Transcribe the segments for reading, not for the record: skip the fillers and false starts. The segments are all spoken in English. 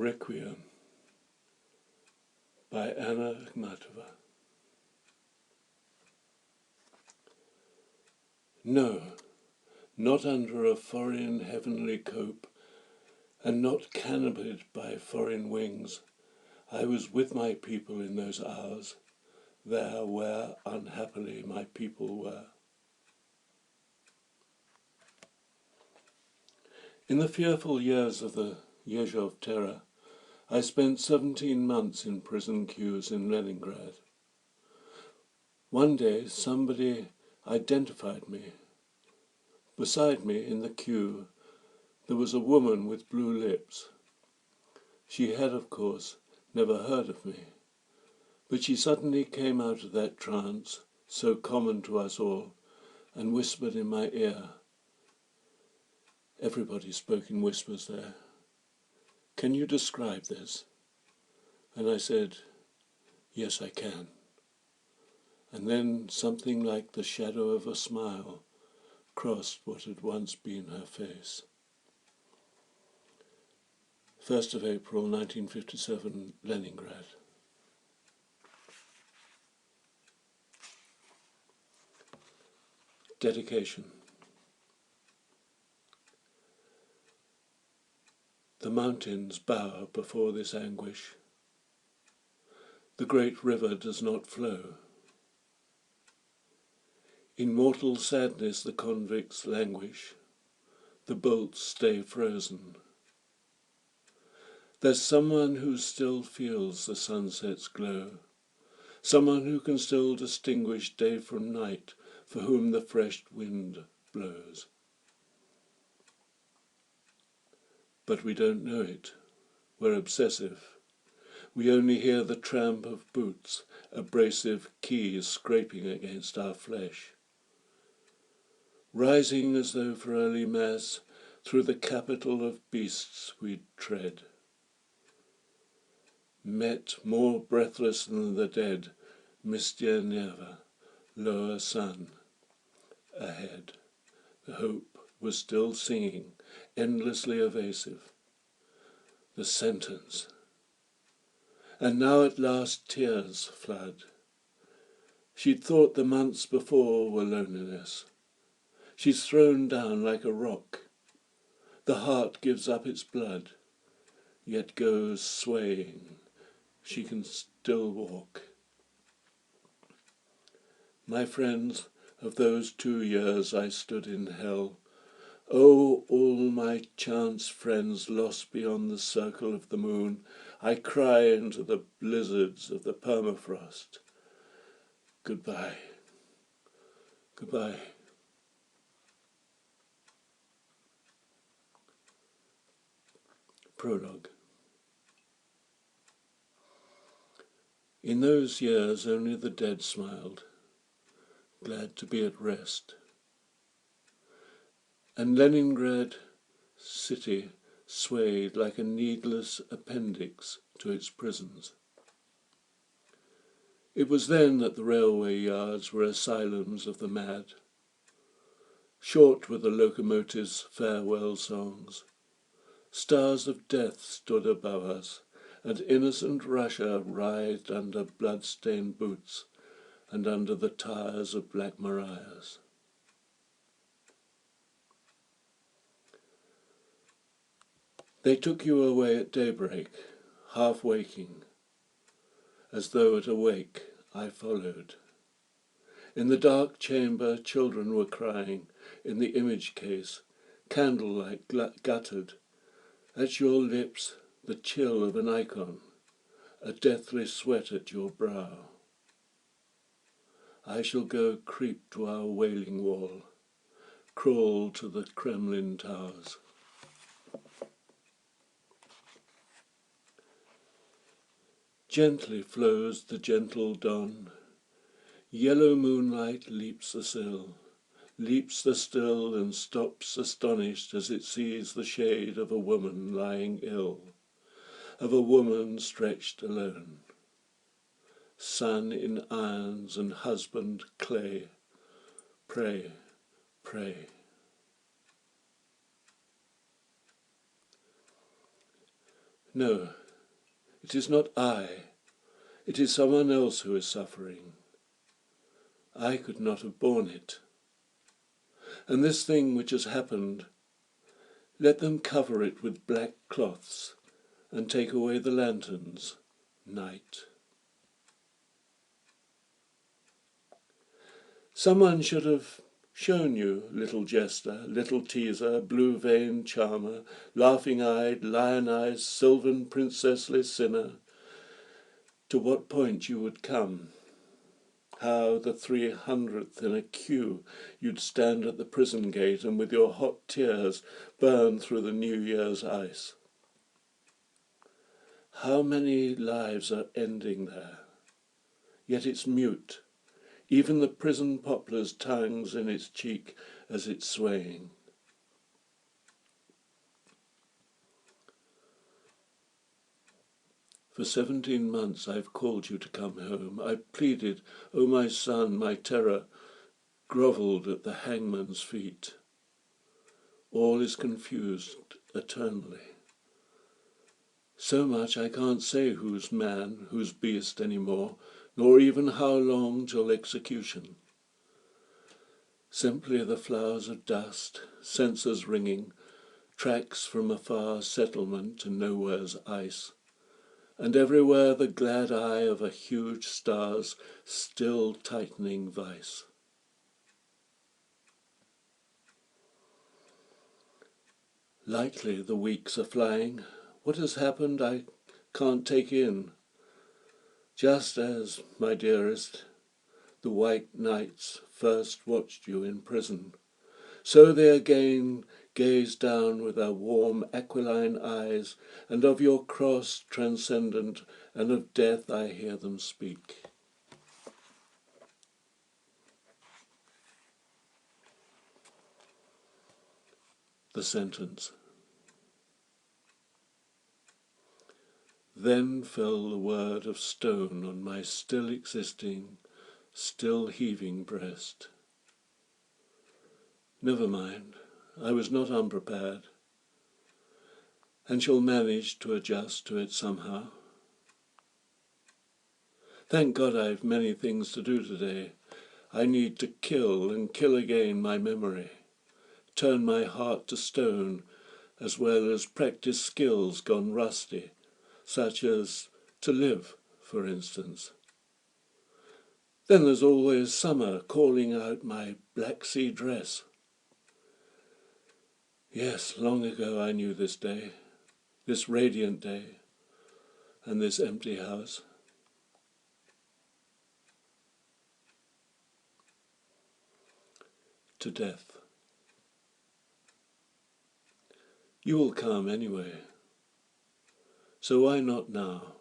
Requiem by Akhmatova. No, not under a foreign heavenly cope, and not canopied by foreign wings. I was with my people in those hours, there where unhappily my people were. In the fearful years of the Yezhov terror, I spent 17 months in prison queues in Leningrad. One day somebody identified me. Beside me in the queue there was a woman with blue lips. She had, of course, never heard of me, but she suddenly came out of that trance, so common to us all, and whispered in my ear. Everybody spoke in whispers there. "Can you describe this?" And I said, "Yes, I can." And then something like the shadow of a smile crossed what had once been her face. 1st of April 1957, Leningrad. Dedication. The mountains bow before this anguish. The great river does not flow. In mortal sadness the convicts languish. The bolts stay frozen. There's someone who still feels the sunset's glow, someone who can still distinguish day from night, for whom the fresh wind blows. But we don't know it. We're obsessive. We only hear the tramp of boots, abrasive keys scraping against our flesh. Rising as though for early mass, through the capital of beasts we tread. Met more breathless than the dead, mistier never, lower sun. Ahead, the hope was still singing, endlessly evasive. The sentence. And now at last tears flood. She'd thought the months before were loneliness. She's thrown down like a rock. The heart gives up its blood, yet goes swaying. She can still walk. My friends, of those 2 years I stood in hell, oh, all my chance friends lost beyond the circle of the moon, I cry into the blizzards of the permafrost. Goodbye. Goodbye. Prologue. In those years only the dead smiled, glad to be at rest. And Leningrad city swayed like a needless appendix to its prisons. It was then that the railway yards were asylums of the mad. Short were the locomotives' farewell songs. Stars of death stood above us, and innocent Russia writhed under blood-stained boots and under the tires of Black Marias. They took you away at daybreak, half waking. As though at a wake, I followed. In the dark chamber, children were crying, in the image case, candlelight guttered. At your lips, the chill of an icon, a deathly sweat at your brow. I shall go creep to our wailing wall, crawl to the Kremlin towers. Gently flows the gentle dawn. Yellow moonlight leaps the sill, leaps the still and stops astonished as it sees the shade of a woman lying ill, of a woman stretched alone. Son in irons and husband clay, pray, pray. No, it is not I. It is someone else who is suffering. I could not have borne it. And this thing which has happened, let them cover it with black cloths and take away the lanterns, night. Someone should have shown you, little jester, little teaser, blue-veined charmer, laughing-eyed, lion-eyed, sylvan princessly sinner, to what point you would come. How the 300th in a queue you'd stand at the prison gate and with your hot tears burn through the New Year's ice. How many lives are ending there? Yet it's mute, even the prison poplar's tongues in its cheek as it's swaying. For 17 months I've called you to come home. I've pleaded, oh my son, my terror, grovelled at the hangman's feet. All is confused eternally. So much I can't say who's man, who's beast any more, nor even how long till execution. Simply the flowers of dust, censers ringing, tracks from a far settlement to nowhere's ice, and everywhere the glad eye of a huge star's still tightening vice. Lightly the weeks are flying. What has happened I can't take in. Just as, my dearest, the white knights first watched you in prison, so they again gaze down with their warm aquiline eyes, and of your cross transcendent and of death I hear them speak. The sentence. Then fell the word of stone on my still existing, still heaving breast. Never mind, I was not unprepared, and shall manage to adjust to it somehow. Thank God I've many things to do today. I need to kill and kill again my memory, turn my heart to stone, as well as practice skills gone rusty, such as to live, for instance. Then there's always summer calling out my black sea dress. Yes, long ago I knew this day, this radiant day, and this empty house. To death. You will come anyway, so why not now?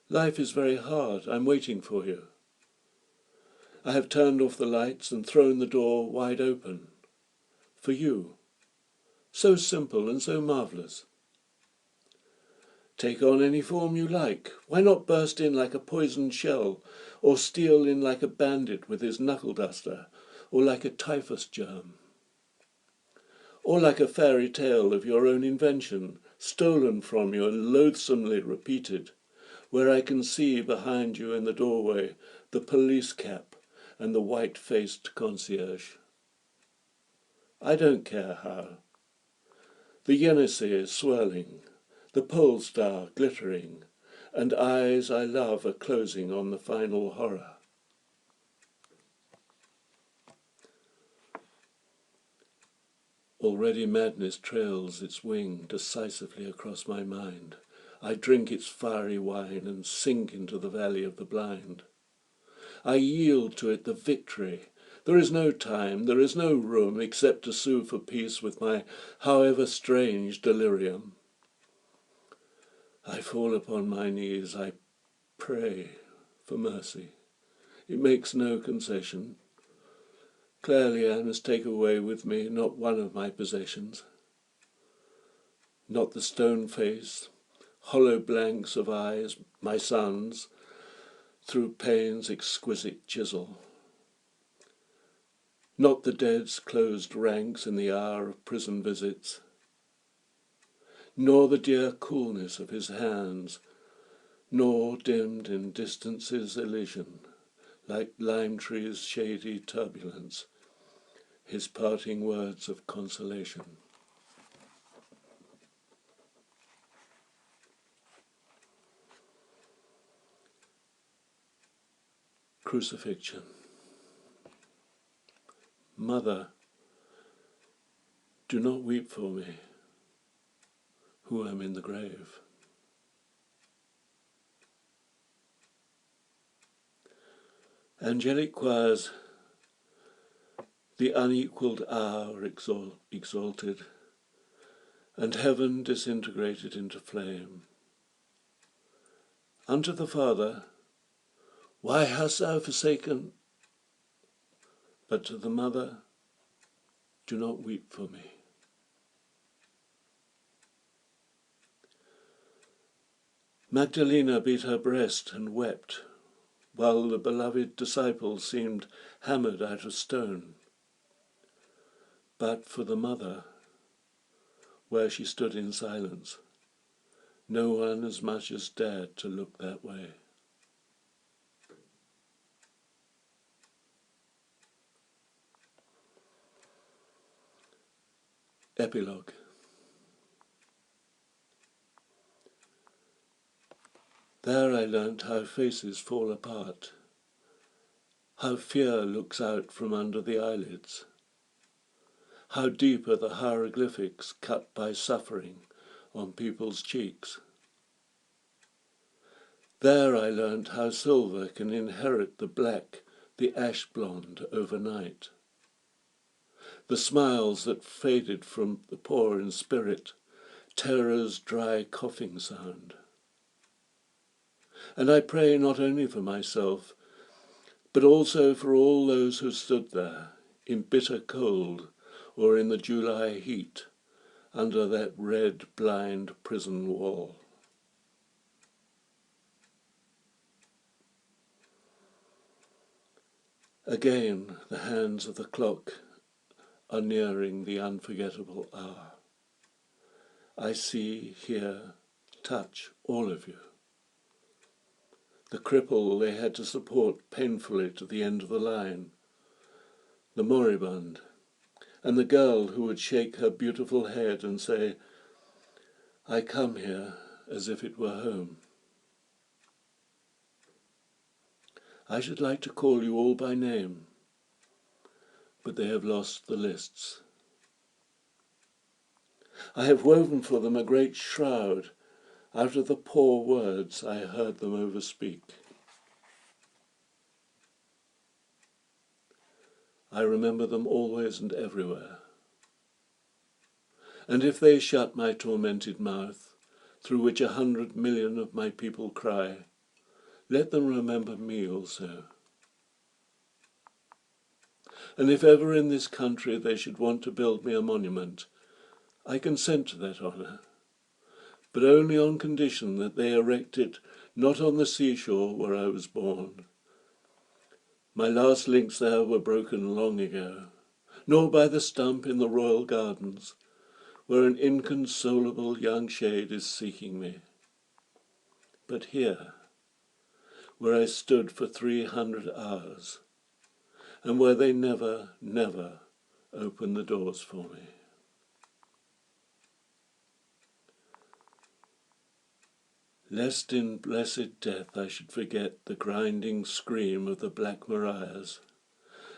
Life is very hard. I'm waiting for you. I have turned off the lights and thrown the door wide open. For you. So simple and so marvellous. Take on any form you like. Why not burst in like a poisoned shell, or steal in like a bandit with his knuckle duster, or like a typhus germ? Or like a fairy tale of your own invention, stolen from you and loathsomely repeated, where I can see behind you in the doorway the police cap and the white-faced concierge. I don't care how. The Yenisei is swirling, the pole star glittering, and eyes I love are closing on the final horror. Already madness trails its wing decisively across my mind. I drink its fiery wine and sink into the valley of the blind. I yield to it the victory. There is no time, there is no room, except to sue for peace with my however strange delirium. I fall upon my knees, I pray for mercy. It makes no concession. Clearly I must take away with me not one of my possessions. Not the stone face, hollow blanks of eyes, my sons, through pain's exquisite chisel. Not the dead's closed ranks in the hour of prison visits. nor the dear coolness of his hands, nor dimmed in distance's Elysian, like lime trees' shady turbulence, his parting words of consolation. Crucifixion. Mother, do not weep for me, who am in the grave. Angelic choirs, the unequalled hour exalted, and heaven disintegrated into flame. Unto the Father, why hast thou forsaken? But to the Mother, do not weep for me. Magdalena beat her breast and wept, while the beloved disciple seemed hammered out of stone. But for the Mother, where she stood in silence, no one as much as dared to look that way. Epilogue. There I learnt how faces fall apart, how fear looks out from under the eyelids, how deep are the hieroglyphics cut by suffering on people's cheeks. There I learnt how silver can inherit the black, the ash blonde overnight. The smiles that faded from the poor in spirit, terror's dry coughing sound. And I pray not only for myself, but also for all those who stood there, in bitter cold or in the July heat, under that red, blind prison wall. Again, the hands of the clock are nearing the unforgettable hour. I see, hear, touch all of you. The cripple they had to support painfully to the end of the line, the moribund, and the girl who would shake her beautiful head and say, I come here as if it were home. I should like to call you all by name, but they have lost the lists. I have woven for them a great shroud out of the poor words I heard them overspeak. I remember them always and everywhere. And if they shut my tormented mouth, through which 100 million of my people cry, let them remember me also. And if ever in this country they should want to build me a monument, I consent to that honour, but only on condition that they erect it not on the seashore where I was born. My last links there were broken long ago, nor by the stump in the royal gardens, where an inconsolable young shade is seeking me, but here, where I stood for 300 hours, and where they never, never opened the doors for me. Lest in blessed death I should forget the grinding scream of the Black Marias,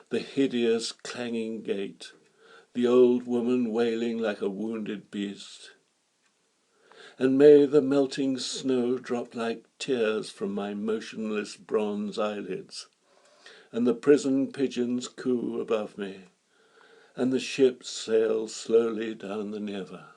the hideous clanging gate, the old woman wailing like a wounded beast. And may the melting snow drop like tears from my motionless bronze eyelids, and the prison pigeons coo above me, and the ship sail slowly down the Neva.